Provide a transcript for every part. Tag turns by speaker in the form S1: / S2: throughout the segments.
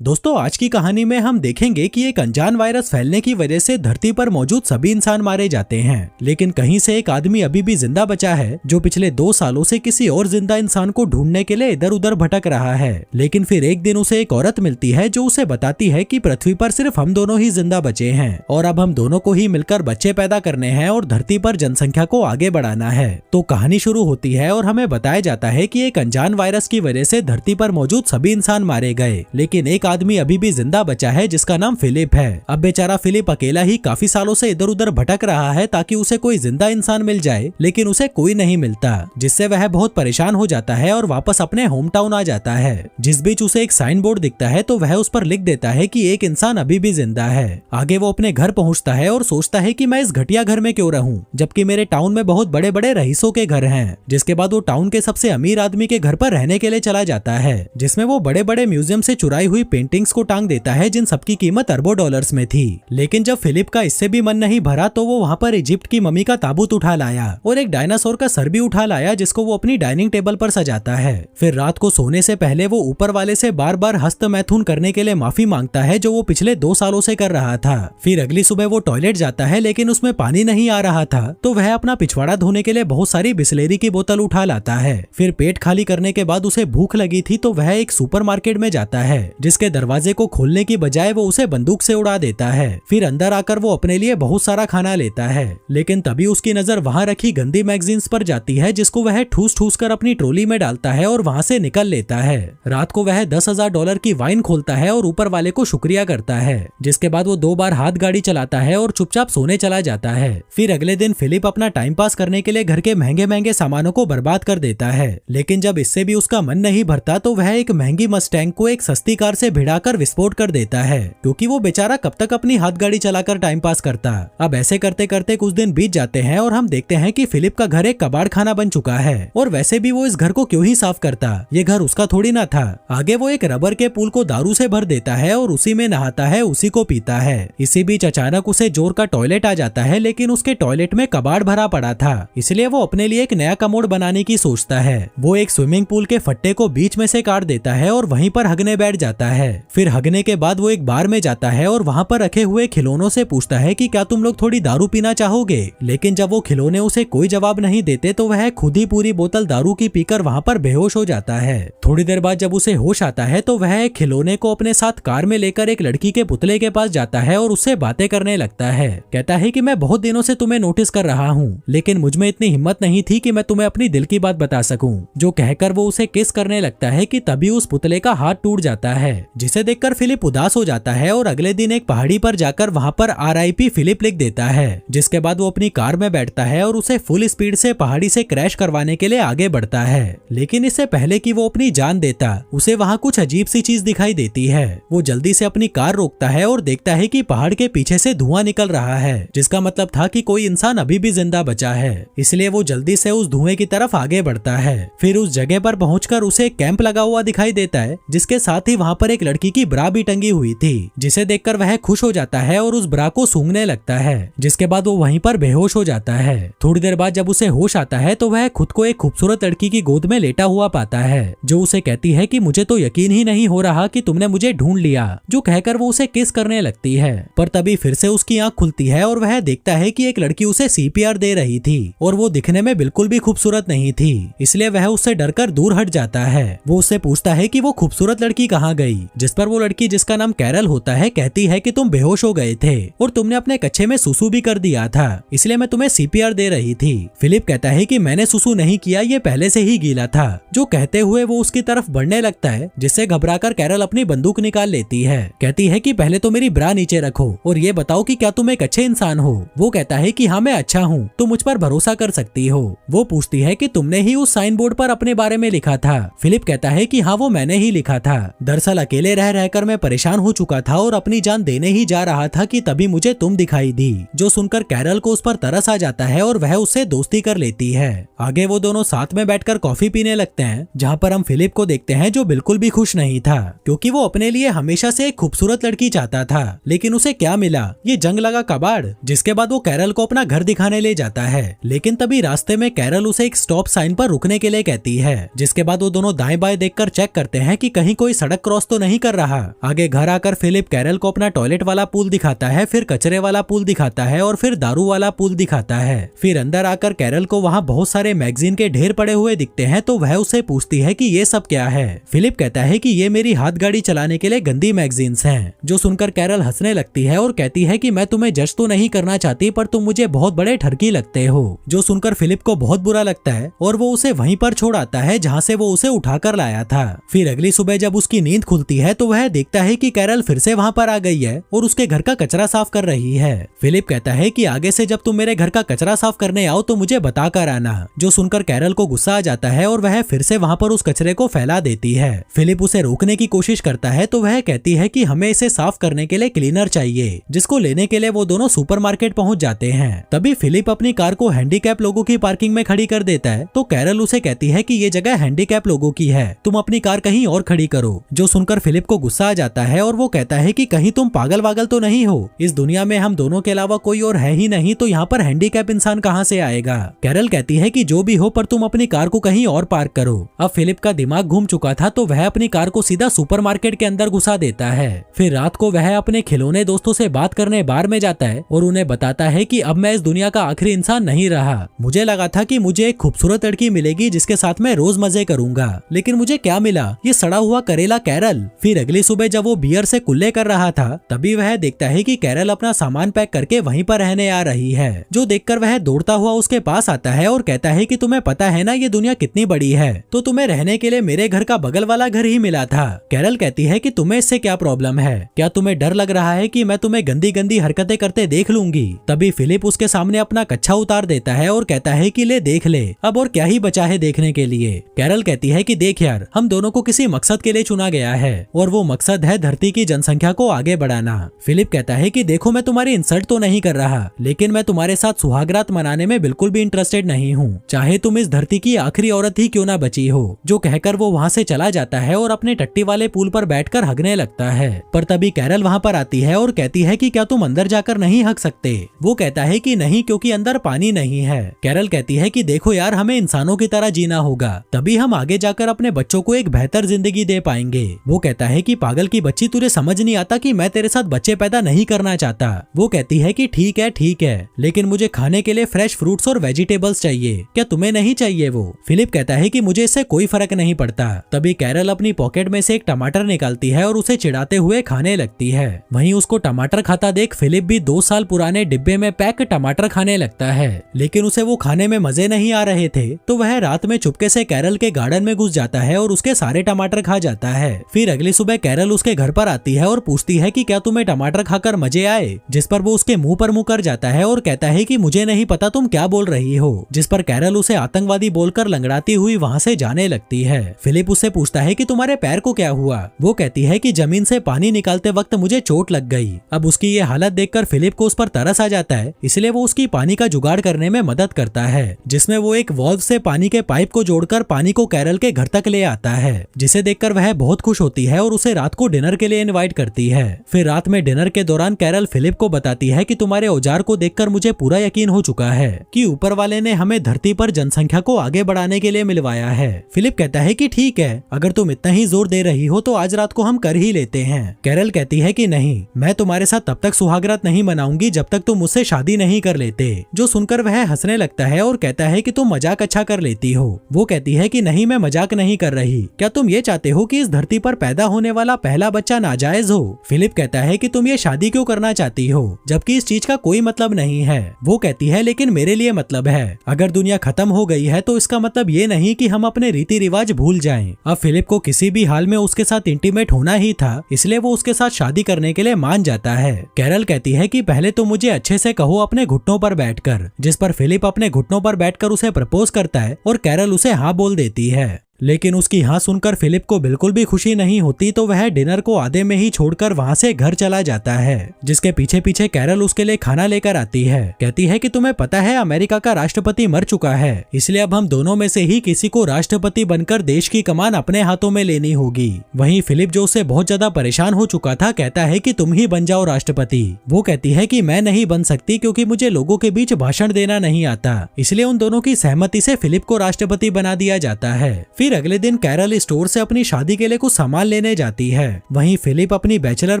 S1: दोस्तों, आज की कहानी में हम देखेंगे कि एक अनजान वायरस फैलने की वजह से धरती पर मौजूद सभी इंसान मारे जाते हैं, लेकिन कहीं से एक आदमी अभी भी जिंदा बचा है जो पिछले 2 सालों से किसी और जिंदा इंसान को ढूंढने के लिए इधर उधर भटक रहा है। लेकिन फिर एक दिन उसे एक औरत मिलती है जो उसे बताती है कि पृथ्वी पर सिर्फ हम दोनों ही जिंदा बचे हैं और अब हम दोनों को ही मिलकर बच्चे पैदा करने हैं और धरती पर जनसंख्या को आगे बढ़ाना है। तो कहानी शुरू होती है और हमें बताया जाता है कि एक अनजान वायरस की वजह से धरती पर मौजूद सभी इंसान मारे गए, लेकिन एक आदमी अभी भी जिंदा बचा है जिसका नाम फिलिप है। अब बेचारा फिलिप अकेला ही काफी सालों से इधर उधर भटक रहा है ताकि उसे कोई जिंदा इंसान मिल जाए, लेकिन उसे कोई नहीं मिलता, जिससे वह बहुत परेशान हो जाता है और वापस अपने होम टाउन आ जाता है। जिस बीच उसे एक साइन बोर्ड दिखता है तो वह उस पर लिख देता है कि एक इंसान अभी भी जिंदा है। आगे वो अपने घर पहुंचता है और सोचता है कि मैं इस घटिया घर में क्यों रहूं, जबकि मेरे टाउन में बहुत बड़े बड़े रईसों के घर हैं। जिसके बाद वो टाउन के सबसे अमीर आदमी के घर पर रहने के लिए चला जाता है, जिसमें वो बड़े बड़े म्यूजियम से चुराई हुई पेंटिंग्स को टांग देता है जिन सबकी कीमत अरबों डॉलर्स में थी। लेकिन जब फिलिप का इससे भी मन नहीं भरा तो वो वहाँ पर इजिप्ट की मम्मी का ताबूत उठा लाया और एक डायनासोर का सर भी उठा लाया जिसको वो अपनी डाइनिंग टेबल पर सजाता है। फिर रात को सोने से पहले वो ऊपर वाले से बार बार हस्त मैथुन करने के लिए माफी मांगता है जो वो पिछले 2 सालों से कर रहा था। फिर अगली सुबह वो टॉयलेट जाता है लेकिन उसमें पानी नहीं आ रहा था, तो वह अपना पिछवाड़ा धोने के लिए बहुत सारी बिस्लेरी की बोतल उठा लाता है। फिर पेट खाली करने के बाद उसे भूख लगी थी तो वह एक सुपरमार्केट में जाता है जिसके दरवाजे को खोलने की बजाय वो उसे बंदूक से उड़ा देता है। फिर अंदर आकर वो अपने लिए बहुत सारा खाना लेता है, लेकिन तभी उसकी नजर वहाँ रखी गंदी मैगजीन्स पर जाती है जिसको वह ठूस ठूस कर अपनी ट्रॉली में डालता है और वहाँ से निकल लेता है। रात को वह $10,000 की वाइन खोलता है और ऊपर वाले को शुक्रिया करता है, जिसके बाद वो 2 बार हाथ गाड़ी चलाता है और चुपचाप सोने चला जाता है। फिर अगले दिन फिलिप अपना टाइम पास करने के लिए घर के महंगे महंगे सामानों को बर्बाद कर देता है, लेकिन जब इससे भी उसका मन नहीं भरता तो वह एक महंगी मस्टैंग को एक सस्ती कार से भिड़ाकर विस्फोट कर देता है, क्योंकि वो बेचारा कब तक अपनी हाथ गाड़ी चलाकर टाइम पास करता। अब ऐसे करते करते कुछ दिन बीत जाते हैं और हम देखते हैं कि फिलिप का घर एक कबाड़ खाना बन चुका है, और वैसे भी वो इस घर को क्यों ही साफ करता, ये घर उसका थोड़ी ना था। आगे वो एक रबर के पूल को दारू से भर देता है और उसी में नहाता है, उसी को पीता है। इसी बीच अचानक उसे जोर का टॉयलेट आ जाता है, लेकिन उसके टॉयलेट में कबाड़ भरा पड़ा था, इसलिए वो अपने लिए एक नया कमोड बनाने की सोचता है। वो एक स्विमिंग पूल के फट्टे को बीच में से काट देता है और वहीं पर हगने बैठ जाता है। फिर हगने के बाद वो एक बार में जाता है और वहाँ पर रखे हुए खिलौनों से पूछता है कि क्या तुम लोग थोड़ी दारू पीना चाहोगे, लेकिन जब वो खिलौने उसे कोई जवाब नहीं देते तो वह खुद ही पूरी बोतल दारू की पीकर वहाँ पर बेहोश हो जाता है। थोड़ी देर बाद जब उसे होश आता है तो वह एक खिलौने को अपने साथ कार में लेकर एक लड़की के पुतले के पास जाता है और उससे बातें करने लगता है। कहता है कि मैं बहुत दिनों से तुम्हें नोटिस कर रहा हूँ, लेकिन मुझमें इतनी हिम्मत नहीं थी कि मैं तुम्हें अपनी दिल की बात बता सकूं। जो कहकर वो उसे किस करने लगता है कि तभी उस पुतले का हाथ टूट जाता है, जिसे देखकर फिलिप उदास हो जाता है और अगले दिन एक पहाड़ी पर जाकर वहाँ पर RIP फिलिप लिख देता है। जिसके बाद वो अपनी कार में बैठता है और उसे फुल स्पीड से पहाड़ी से क्रैश करवाने के लिए आगे बढ़ता है, लेकिन इससे पहले कि वो अपनी जान देता उसे वहाँ कुछ अजीब सी चीज दिखाई देती है। वो जल्दी से अपनी कार रोकता है और देखता है कि पहाड़ के पीछे से धुआं निकल रहा है, जिसका मतलब था कि कोई इंसान अभी भी जिंदा बचा है, इसलिए वो जल्दी से उस धुएं की तरफ आगे बढ़ता है। फिर उस जगह पर पहुंचकर उसे एक कैंप लगा हुआ दिखाई देता है, जिसके साथ ही वहाँ पर एक लड़की की ब्रा भी टंगी हुई थी, जिसे देखकर वह खुश हो जाता है और उस ब्रा को सूंघने लगता है। जिसके बाद वो वहीं पर बेहोश हो जाता है। थोड़ी देर बाद जब उसे होश आता है तो वह खुद को एक खूबसूरत लड़की की गोद में लेटा हुआ पाता है, जो उसे कहती है कि मुझे तो यकीन ही नहीं हो रहा कि तुमने मुझे ढूंढ लिया, जो कहकर वो उसे किस करने लगती है। पर तभी फिर से उसकी आंख खुलती है और वह देखता है कि एक लड़की उसे CPR दे रही थी और वो दिखने में बिल्कुल भी खूबसूरत नहीं थी, इसलिए वह उससे डरकर दूर हट जाता है। वो उससे पूछता है कि वो खूबसूरत लड़की कहाँ गई, जिस पर वो लड़की, जिसका नाम कैरल होता है, कहती है कि तुम बेहोश हो गए थे और तुमने अपने कच्छे में सुसु भी कर दिया था, इसलिए मैं तुम्हें CPR दे रही थी। फिलिप कहता है कि मैंने सुसु नहीं किया, ये पहले से ही गीला था, जो कहते हुए वो उसकी तरफ बढ़ने लगता है, जिससे घबराकर कैरल अपनी बंदूक निकाल लेती है। कहती है कि पहले तो मेरी ब्रा नीचे रखो और ये बताओ कि क्या तुम एक अच्छे इंसान हो। वो कहता है कि हाँ मैं अच्छा हूँ, तुम मुझ पर भरोसा कर सकती हो। वो पूछती है कि तुमने ही उस साइन बोर्ड पर अपने बारे में लिखा था। फिलिप कहता है कि हाँ वो मैंने ही लिखा था। दरअसल अकेले रह रहकर मैं परेशान हो चुका था और अपनी जान देने ही जा रहा था कि तभी मुझे तुम दिखाई दी। जो सुनकर कैरल को उस पर तरस आ जाता है और वह उससे दोस्ती कर लेती है। आगे वो दोनों साथ में बैठकर कॉफी पीने लगते हैं, जहाँ पर हम फिलिप को देखते हैं जो बिल्कुल भी खुश नहीं था, क्योंकि वो अपने लिए हमेशा से एक खूबसूरत लड़की चाहता था, लेकिन उसे क्या मिला, ये जंग लगा कबाड़। जिसके बाद वो कैरल को अपना घर दिखाने ले जाता है, लेकिन तभी रास्ते में कैरल उसे एक स्टॉप साइन पर रुकने के लिए कहती है। जिसके बाद वो दोनों दाएं बाएं देखकर चेक करते हैं कि कहीं कोई सड़क क्रॉस तो नहीं नहीं कर रहा। आगे घर आकर फिलिप कैरल को अपना टॉयलेट वाला पूल दिखाता है, फिर कचरे वाला पूल दिखाता है और फिर दारू वाला पूल दिखाता है। फिर अंदर आकर कैरल को वहाँ बहुत सारे मैगजीन के ढेर पड़े हुए दिखते हैं, तो वह उससे पूछती है कि ये सब क्या है। फिलिप कहता है कि ये मेरी हाथ गाड़ी चलाने के लिए गंदी मैगजीन्स हैं। जो सुनकर कैरल हंसने लगती है और कहती है कि मैं तुम्हें जज तो नहीं करना चाहती, पर तुम मुझे बहुत बड़े ठरकी लगते हो। जो सुनकर फिलिप को बहुत बुरा लगता है और वो उसे वहीं पर छोड़ आता है जहाँ से वो उसे उठाकर लाया था। फिर अगली सुबह जब उसकी नींद खुलती है तो वह देखता है कि कैरल फिर से वहाँ पर आ गई है और उसके घर का कचरा साफ कर रही है। फिलिप कहता है कि आगे से जब तुम मेरे घर का कचरा साफ करने आओ तो मुझे बता कर आना। जो सुनकर कैरल को गुस्सा आ जाता है और वह फिर से वहाँ पर उस कचरे को फैला देती है। फिलिप उसे रोकने की कोशिश करता है तो वह कहती है कि हमें इसे साफ करने के लिए क्लीनर चाहिए, जिसको लेने के लिए वो दोनों सुपरमार्केट पहुंच जाते हैं। तभी फिलिप अपनी कार को हैंडीकैप लोगों की पार्किंग में खड़ी कर देता है, तो कैरल उसे कहती है कि ये जगह हैंडीकैप लोगों की है, तुम अपनी कार कहीं और खड़ी करो। जो सुनकर फिलिप को गुस्सा आ जाता है और वो कहता है कि कहीं तुम पागल वागल तो नहीं हो, इस दुनिया में हम दोनों के अलावा कोई और है ही नहीं, तो यहाँ पर हैंडीकैप इंसान कहाँ से आएगा। कैरल कहती है कि जो भी हो, पर तुम अपनी कार को कहीं और पार्क करो। अब फिलिप का दिमाग घूम चुका था, तो वह अपनी कार को सीधा सुपरमार्केट के अंदर घुसा देता है। फिर रात को वह अपने खिलौने दोस्तों से बात करने बार में जाता है और उन्हें बताता है कि अब मैं इस दुनिया का आखिरी इंसान नहीं रहा। मुझे लगा था कि मुझे एक खूबसूरत लड़की मिलेगी जिसके साथ मैं रोज मजे करूंगा, लेकिन मुझे क्या मिला, ये सड़ा हुआ करेला कैरल। फिर अगली सुबह जब वो बियर से कुल्ले कर रहा था, तभी वह देखता है कि कैरल अपना सामान पैक करके वहीं पर रहने आ रही है। जो देखकर वह दौड़ता हुआ उसके पास आता है और कहता है कि तुम्हें पता है ना ये दुनिया कितनी बड़ी है, तो तुम्हें रहने के लिए मेरे घर का बगल वाला घर ही मिला था। कैरल कहती है कि तुम्हें इससे क्या प्रॉब्लम है, क्या तुम्हें डर लग रहा है कि मैं तुम्हें गंदी गंदी हरकतें करते देख लूंगी। तभी फिलिप उसके सामने अपना कच्छा उतार देता है और कहता है कि ले देख ले, अब और क्या ही बचा है देखने के लिए। कैरल कहती है कि देख यार, हम दोनों को किसी मकसद के लिए चुना गया है और वो मकसद है धरती की जनसंख्या को आगे बढ़ाना। फिलिप कहता है कि देखो, मैं तुम्हारी इंसल्ट तो नहीं कर रहा, लेकिन मैं तुम्हारे साथ सुहागरात मनाने में बिल्कुल भी इंटरेस्टेड नहीं हूँ, चाहे तुम इस धरती की आखिरी औरत ही क्यों ना बची हो। जो कहकर वो वहाँ से चला जाता है और अपने टट्टी वाले पूल पर बैठकर हगने लगता है। पर तभी कैरल वहाँ पर आती है और कहती है कि क्या तुम अंदर जाकर नहीं हग सकते। वो कहता है कि नहीं, क्योंकि अंदर पानी नहीं है। कैरल कहती है कि देखो यार, हमें इंसानों की तरह जीना होगा, तभी हम आगे जाकर अपने बच्चों को एक बेहतर जिंदगी दे पाएंगे। वो कहता है कि पागल की बच्ची, तुझे समझ नहीं आता कि मैं तेरे साथ बच्चे पैदा नहीं करना चाहता। वो कहती है कि ठीक है, लेकिन मुझे खाने के लिए फ्रेश फ्रूट्स और वेजिटेबल्स चाहिए, क्या तुम्हें नहीं चाहिए वो। फिलिप कहता है कि मुझे इससे कोई फर्क नहीं पड़ता। तभी कैरल अपनी पॉकेट में से एक टमाटर निकालती है और उसे चिढ़ाते हुए खाने लगती है। वहीं उसको टमाटर खाता देख फिलिप भी 2 साल पुराने डिब्बे में पैक टमाटर खाने लगता है, लेकिन उसे वो खाने में मजे नहीं आ रहे थे, तो वह रात में चुपके से कैरल के गार्डन में घुस जाता है और उसके सारे टमाटर खा जाता है। फिर अगली सुबह कैरल उसके घर पर आती है और पूछती है कि क्या तुम्हें टमाटर खाकर मजे आए, जिस पर वो उसके मुंह पर मुंह कर जाता है और कहता है कि मुझे नहीं पता तुम क्या बोल रही हो, जिस पर कैरल उसे आतंकवादी बोलकर लंगड़ाती हुई वहाँ से जाने लगती है। फिलिप उससे पूछता है कि तुम्हारे पैर को क्या हुआ। वो कहती है कि जमीन से पानी निकालते वक्त मुझे चोट लग गई। अब उसकी ये हालत देखकर फिलिप को उस पर तरस आ जाता है, इसलिए वो उसकी पानी का जुगाड़ करने में मदद करता है, जिसमें वो एक वॉल्व से पानी के पाइप को जोड़कर पानी को कैरल के घर तक ले आता है, जिसे देखकर वह बहुत खुश होती है और उसे रात को डिनर के लिए इनवाइट करती है। फिर रात में डिनर के दौरान कैरल फिलिप को बताती है कि तुम्हारे औजार को देखकर मुझे पूरा यकीन हो चुका है कि ऊपर वाले ने हमें धरती पर जनसंख्या को आगे बढ़ाने के लिए मिलवाया है। फिलिप कहता है कि ठीक है, अगर तुम इतना ही जोर दे रही हो तो आज रात को हम कर ही लेते हैं। कैरल कहती है कि नहीं, मैं तुम्हारे साथ तब तक सुहागरात नहीं मनाऊंगी जब तक तुम मुझसे शादी नहीं कर लेते। जो सुनकर वह हंसने लगता है और कहता है कि तुम मजाक अच्छा कर लेती हो। वो कहती है कि नहीं, मैं मजाक नहीं कर रही, क्या तुम ये चाहते हो कि इस धरती पर पैदा होने वाला पहला बच्चा नाजायज हो। फिलिप कहता है कि तुम ये शादी क्यों करना चाहती हो, जबकि इस चीज का कोई मतलब नहीं है। वो कहती है लेकिन मेरे लिए मतलब है, अगर दुनिया खत्म हो गई है तो इसका मतलब ये नहीं कि हम अपने रीति रिवाज भूल जाएं। अब फिलिप को किसी भी हाल में उसके साथ इंटीमेट होना ही था, इसलिए वो उसके साथ शादी करने के लिए मान जाता है। कैरल कहती है कि पहले तो मुझे अच्छे से कहो अपने घुटनों पर बैठकर, जिस पर फिलिप अपने घुटनों पर बैठकर उसे प्रपोज करता है और कैरल उसे हाँ बोल देती है। लेकिन उसकी हाँ सुनकर फिलिप को बिल्कुल भी खुशी नहीं होती, तो वह डिनर को आधे में ही छोड़कर वहाँ से घर चला जाता है, जिसके पीछे पीछे कैरल उसके लिए खाना लेकर आती है। कहती है कि तुम्हें पता है अमेरिका का राष्ट्रपति मर चुका है, इसलिए अब हम दोनों में से ही किसी को राष्ट्रपति बनकर देश की कमान अपने हाथों में लेनी होगी। वहीं फिलिप जो उससे बहुत ज्यादा परेशान हो चुका था कहता है कि तुम ही बन जाओ राष्ट्रपति। वो कहती है कि मैं नहीं बन सकती क्योंकि मुझे लोगों के बीच भाषण देना नहीं आता, इसलिए उन दोनों की सहमति से फिलिप को राष्ट्रपति बना दिया जाता है। फिर फिर अगले दिन कैरल स्टोर से अपनी शादी के लिए कुछ सामान लेने जाती है। वहीं फिलिप अपनी बैचलर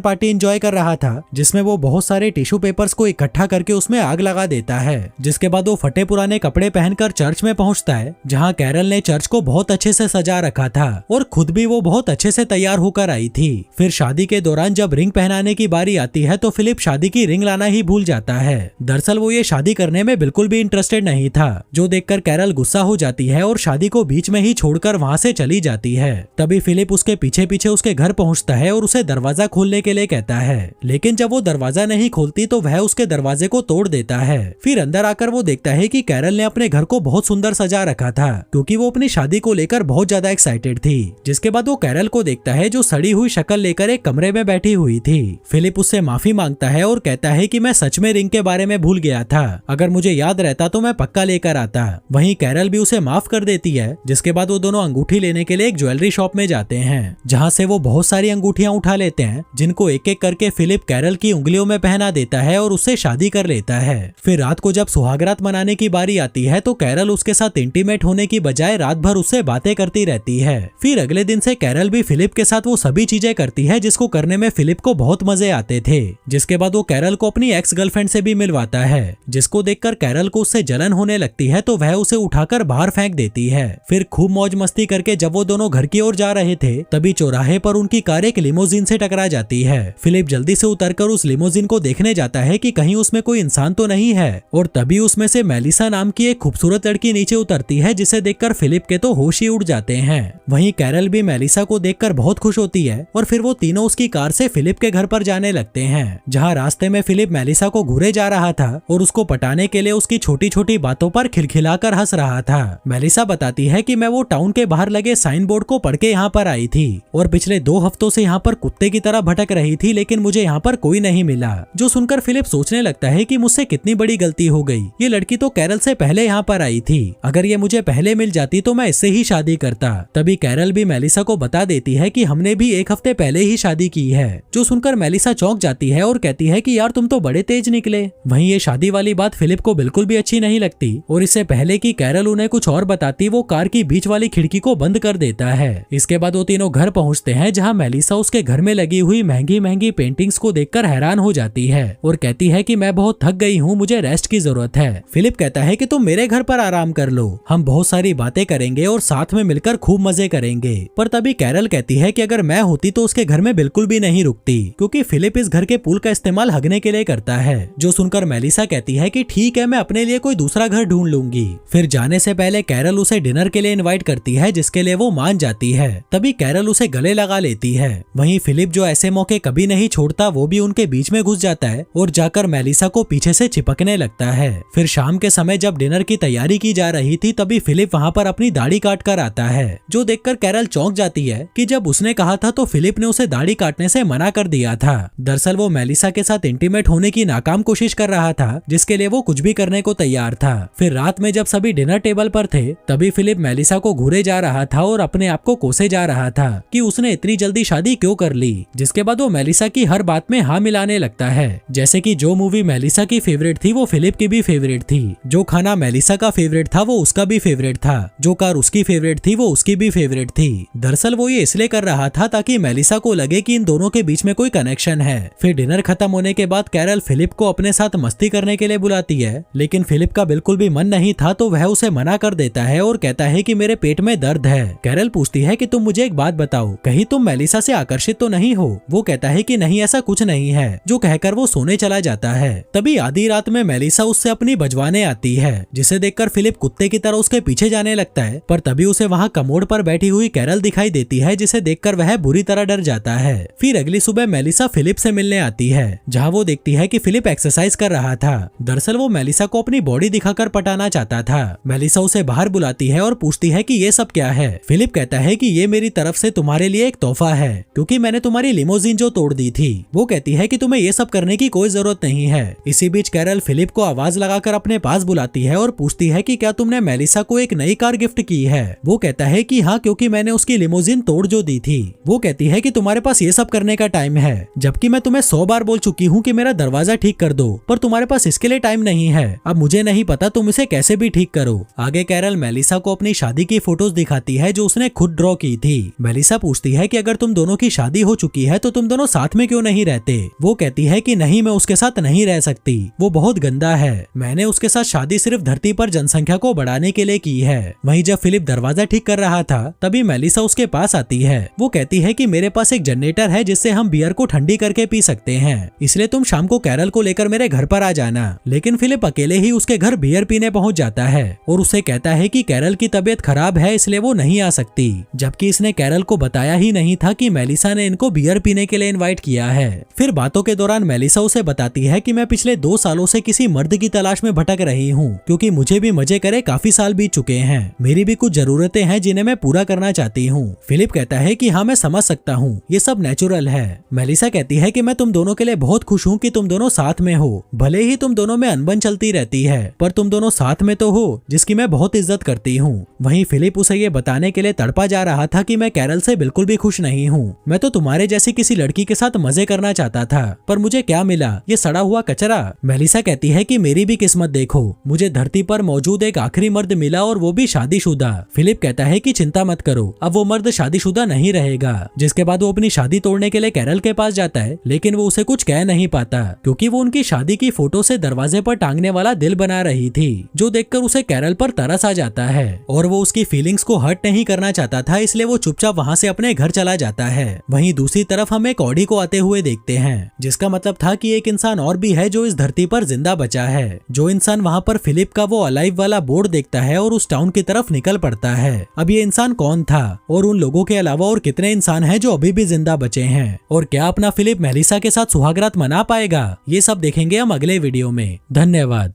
S1: पार्टी एंजॉय कर रहा था, जिसमें वो बहुत सारे टिश्यू पेपर्स को इकट्ठा करके उसमें आग लगा देता है। जिसके बाद वो फटे पुराने कपड़े पहनकर चर्च में पहुंचता है, जहां कैरल ने चर्च को बहुत अच्छे से सजा रखा था और खुद भी वो बहुत अच्छे से तैयार होकर आई थी। फिर शादी के दौरान जब रिंग पहनाने की बारी आती है तो फिलिप शादी की रिंग लाना ही भूल जाता है। दरअसल वो ये शादी करने में बिल्कुल भी इंटरेस्टेड नहीं था, जो देखकर कैरल गुस्सा हो जाती है और शादी को बीच में ही छोड़कर वहां से चली जाती है। तभी फिलिप उसके पीछे पीछे उसके घर पहुंचता है और उसे दरवाजा खोलने के लिए कहता है, लेकिन जब वो दरवाजा नहीं खोलती तो वह उसके दरवाजे को तोड़ देता है। फिर अंदर आकर वो देखता है कि कैरल ने अपने घर को बहुत सुंदर सजा रखा था, क्योंकि वो अपनी शादी को लेकर बहुत ज्यादा एक्साइटेड थी। जिसके बाद वो कैरल को देखता है जो सड़ी हुई शक्ल लेकर एक कमरे में बैठी हुई थी। फिलिप उससे माफी मांगता है और कहता है कि मैं सच में रिंग के बारे में भूल गया था, अगर मुझे याद रहता तो मैं पक्का लेकर आता। वहीं कैरल भी उसे माफ कर देती है। जिसके बाद वो दोनों अंगूठी लेने के लिए एक ज्वेलरी शॉप में जाते हैं, जहां से वो बहुत सारी अंगूठियां उठा लेते हैं, जिनको एक एक करके फिलिप कैरल की उंगलियों में पहना देता है और उससे शादी कर लेता है। फिर रात को जब सुहागरात मनाने की बारी आती है तो कैरल उसके साथ इंटीमेट होने की बजाय रात भर उससे बातें करती रहती है। फिर अगले दिन से कैरल भी फिलिप के साथ वो सभी चीजें करती है जिसको करने में फिलिप को बहुत मजे आते थे। जिसके बाद वो कैरल को अपनी एक्स गर्लफ्रेंड से भी मिलवाता है, जिसको देखकर कैरल को उससे जलन होने लगती है तो वह उसे उठाकर बाहर फेंक देती है। फिर खूब मौज मस्ती करके जब वो दोनों घर की ओर जा रहे थे तभी चौराहे पर उनकी कार एक लिमोजिन से टकरा जाती है। फिलिप जल्दी से उतरकर उस लिमोजिन को देखने जाता है कि कहीं उसमें कोई इंसान तो नहीं है, और तभी उसमें से मेलिसा नाम की एक खूबसूरत लड़की नीचे उतरती है, जिसे देखकर फिलिप के तो होश ही उड़ जाते हैं। वहीं कैरल भी मेलिसा को देखकर बहुत खुश होती है और फिर वो तीनों उसकी कार से फिलिप के घर पर जाने लगते हैं, जहाँ रास्ते में फिलिप मेलिसा को घूरे जा रहा था और उसको पटाने के लिए उसकी छोटी छोटी बातों पर खिलखिलाकर हंस रहा था। मेलिसा बताती है कि मैं वो टाउन के बाहर लगे साइन बोर्ड को पढ़ के यहाँ पर आई थी और पिछले 2 हफ्तों से यहाँ पर कुत्ते की तरह भटक रही थी, लेकिन मुझे यहाँ पर कोई नहीं मिला। जो सुनकर फिलिप सोचने लगता है कि मुझसे कितनी बड़ी गलती हो गई, ये लड़की तो कैरल से पहले यहाँ पर आई थी, अगर ये मुझे पहले मिल जाती तो मैं इससे ही शादी करता। तभी कैरल भी मेलिसा को बता देती है कि हमने भी 1 हफ्ते पहले ही शादी की है। जो सुनकर मेलिसा चौंक जाती है और कहती है कि यार तुम तो बड़े तेज निकले। वहीं ये शादी वाली बात फिलिप को बिल्कुल भी अच्छी नहीं लगती और इससे पहले कि कैरल उन्हें कुछ और बताती वो कार की बीच वाली खिड़की को बंद कर देता है। इसके बाद वो तीनों घर पहुंचते हैं, जहां मेलिसा उसके घर में लगी हुई महंगी महंगी पेंटिंग्स को देखकर हैरान हो जाती है और कहती है कि मैं बहुत थक गई हूँ, मुझे रेस्ट की जरूरत है। फिलिप कहता है कि तुम मेरे घर पर आराम कर लो, हम बहुत सारी बातें करेंगे और साथ में मिलकर खूब मजे करेंगे। पर तभी कैरल कहती है कि अगर मैं होती तो उसके घर में बिल्कुल भी नहीं रुकती, क्योंकि फिलिप इस घर के पूल का इस्तेमाल हगने के लिए करता है। जो सुनकर मेलिसा कहती है कि ठीक है, मैं अपने लिए कोई दूसरा घर ढूंढ लूंगी। फिर जाने से पहले कैरल उसे डिनर के लिए इनवाइट करती है, जिसके लिए वो मान जाती है। तभी कैरल उसे गले लगा लेती है। वहीं फिलिप जो ऐसे मौके कभी नहीं छोड़ता, वो भी उनके बीच में घुस जाता है और जाकर मेलिसा को पीछे से चिपकने लगता है। फिर शाम के समय जब डिनर की तैयारी की जा रही थी तभी फिलिप वहाँ पर अपनी दाढ़ी काट कर आता है, जो देखकर कैरल चौंक जाती है कि जब उसने कहा था तो फिलिप ने उसे दाढ़ी काटने से मना कर दिया था। दरअसल वो मेलिसा के साथ इंटीमेट होने की नाकाम कोशिश कर रहा था, जिसके लिए वो कुछ भी करने को तैयार था। फिर रात में जब सभी डिनर टेबल पर थे तभी फिलिप मेलिसा को घूरे जा रहा था और अपने आप को कोसे जा रहा था कि उसने इतनी जल्दी शादी क्यों कर ली। जिसके बाद वो मेलिसा की हर बात में हाँ मिलाने लगता है, जैसे कि जो मूवी मेलिसा की फेवरेट थी वो फिलिप की भी फेवरेट थी, जो खाना मेलिसा का फेवरेट था वो उसका भी फेवरेट था, जो कार उसकी फेवरेट थी वो उसकी भी फेवरेट थी। दरअसल वो ये इसलिए कर रहा था ताकि मेलिसा को लगे कि इन दोनों के बीच में कोई कनेक्शन है। फिर डिनर खत्म होने के बाद कैरल फिलिप को अपने साथ मस्ती करने के लिए बुलाती है, लेकिन फिलिप का बिल्कुल भी मन नहीं था तो वह उसे मना कर देता है और कहता है कि मेरे पेट में दर्द है। कैरल पूछती है कि तुम मुझे एक बात बताओ, कहीं तुम मेलिसा से आकर्षित तो नहीं हो? वो कहता है कि नहीं, ऐसा कुछ नहीं है, जो कहकर वो सोने चला जाता है। तभी आधी रात में मेलिसा उससे अपनी बजवाने आती है, जिसे देखकर फिलिप कुत्ते की तरह उसके पीछे जाने लगता है। पर तभी उसे वहाँ कमोड पर बैठी हुई कैरल दिखाई देती है, जिसे देखकर वह बुरी तरह डर जाता है। फिर अगली सुबह मेलिसा फिलिप से मिलने आती है, जहाँ वो देखती है कि फिलिप एक्सरसाइज कर रहा था। दरअसल वो मेलिसा को अपनी बॉडी दिखाकर पटाना चाहता था। मेलिसा उसे बाहर बुलाती है और पूछती है कि ये सब क्या है। फिलिप कहता है कि ये मेरी तरफ से तुम्हारे लिए एक तोहफा है, क्योंकि मैंने तुम्हारी लिमोजिन जो तोड़ दी थी। वो कहती है कि तुम्हें ये सब करने की कोई जरूरत नहीं है। इसी बीच कैरल फिलिप को आवाज लगाकर अपने पास बुलाती है और पूछती है कि क्या तुमने मेलिसा को एक नई कार गिफ्ट की है? वो कहता है कि हाँ, क्योंकि मैंने उसकी लिमोजिन तोड़ जो दी थी। वो कहती है कि तुम्हारे पास ये सब करने का टाइम है, जबकि मैं तुम्हें 100 बार बोल चुकी हूँ कि मेरा दरवाजा ठीक कर दो, पर तुम्हारे पास इसके लिए टाइम नहीं है। अब मुझे नहीं पता तुम इसे कैसे भी ठीक करो। आगे कैरल मेलिसा को अपनी शादी की फोटोज दिखाती है जो उसने खुद ड्रॉ की थी। मेलिसा पूछती है कि अगर तुम दोनों की शादी हो चुकी है तो तुम दोनों साथ में क्यों नहीं रहते। वो कहती है कि नहीं, मैं उसके साथ नहीं रह सकती, वो बहुत गंदा है। मैंने उसके साथ शादी सिर्फ धरती पर जनसंख्या को बढ़ाने के लिए की है। वहीं जब फिलिप दरवाजा ठीक कर रहा था तभी मेलिसा उसके पास आती है। वो कहती है कि मेरे पास एक जनरेटर है जिससे हम बियर को ठंडी करके पी सकते हैं, इसलिए तुम शाम को कैरल को लेकर मेरे घर पर आ जाना। लेकिन फिलिप अकेले ही उसके घर बियर पीने पहुंच जाता है और उसे कहता है कि कैरल की तबीयत खराब है इसलिए वो नहीं आ सकती, जबकि इसने कैरल को बताया ही नहीं था कि मेलिसा ने इनको बियर पीने के लिए इनवाइट किया है। फिर बातों के दौरान मेलिसा उसे बताती है कि मैं पिछले 2 सालों से किसी मर्द की तलाश में भटक रही हूँ, क्योंकि मुझे भी मजे करे काफी साल बीत चुके हैं। मेरी भी कुछ जरूरतें हैं जिन्हें मैं पूरा करना चाहती हूँ। फिलिप कहता है कि हाँ, मैं समझ सकता हूँ, ये सब नेचुरल है। मेलिसा कहती है कि मैं तुम दोनों के लिए बहुत खुश हूँ कि तुम दोनों साथ में हो। भले ही तुम दोनों में अनबन चलती रहती है पर तुम दोनों साथ में तो हो, जिसकी मैं बहुत इज्जत करती हूँ। वहीं फिलिप उसे ये बताने के लिए तड़पा जा रहा था कि मैं कैरल से बिल्कुल भी खुश नहीं हूँ। मैं तो तुम्हारे जैसी किसी लड़की के साथ मजे करना चाहता था, पर मुझे क्या मिला, ये सड़ा हुआ कचरा। मेलिसा कहती है कि मेरी भी किस्मत देखो, मुझे धरती पर मौजूद एक आखिरी मर्द मिला और वो भी शादीशुदा। फिलिप कहता है कि चिंता मत करो, अब वो मर्द शादीशुदा नहीं रहेगा। जिसके बाद वो अपनी शादी तोड़ने के लिए कैरल के पास जाता है, लेकिन वो उसे कुछ कह नहीं पाता क्योंकि वो उनकी शादी की फोटो से दरवाजे पर टांगने वाला दिल बना रही थी, जो देखकर उसे कैरल पर तरस आ जाता है और वो उसकी फीलिंग्स को हर्ट नहीं करना चाहता था, इसलिए वो चुपचाप वहाँ से अपने घर चला जाता है। वहीं दूसरी तरफ हम एक ऑडी को आते हुए देखते हैं, जिसका मतलब था कि एक इंसान और भी है जो इस धरती पर जिंदा बचा है। जो इंसान वहाँ पर फिलिप का वो अलाइव वाला बोर्ड देखता है और उस टाउन की तरफ निकल पड़ता है। अब ये इंसान कौन था और उन लोगों के अलावा और कितने इंसान हैं जो अभी भी जिंदा बचे हैं, और क्या अपना फिलिप मेलिसा के साथ सुहागरात मना पाएगा, ये सब देखेंगे हम अगले वीडियो में। धन्यवाद।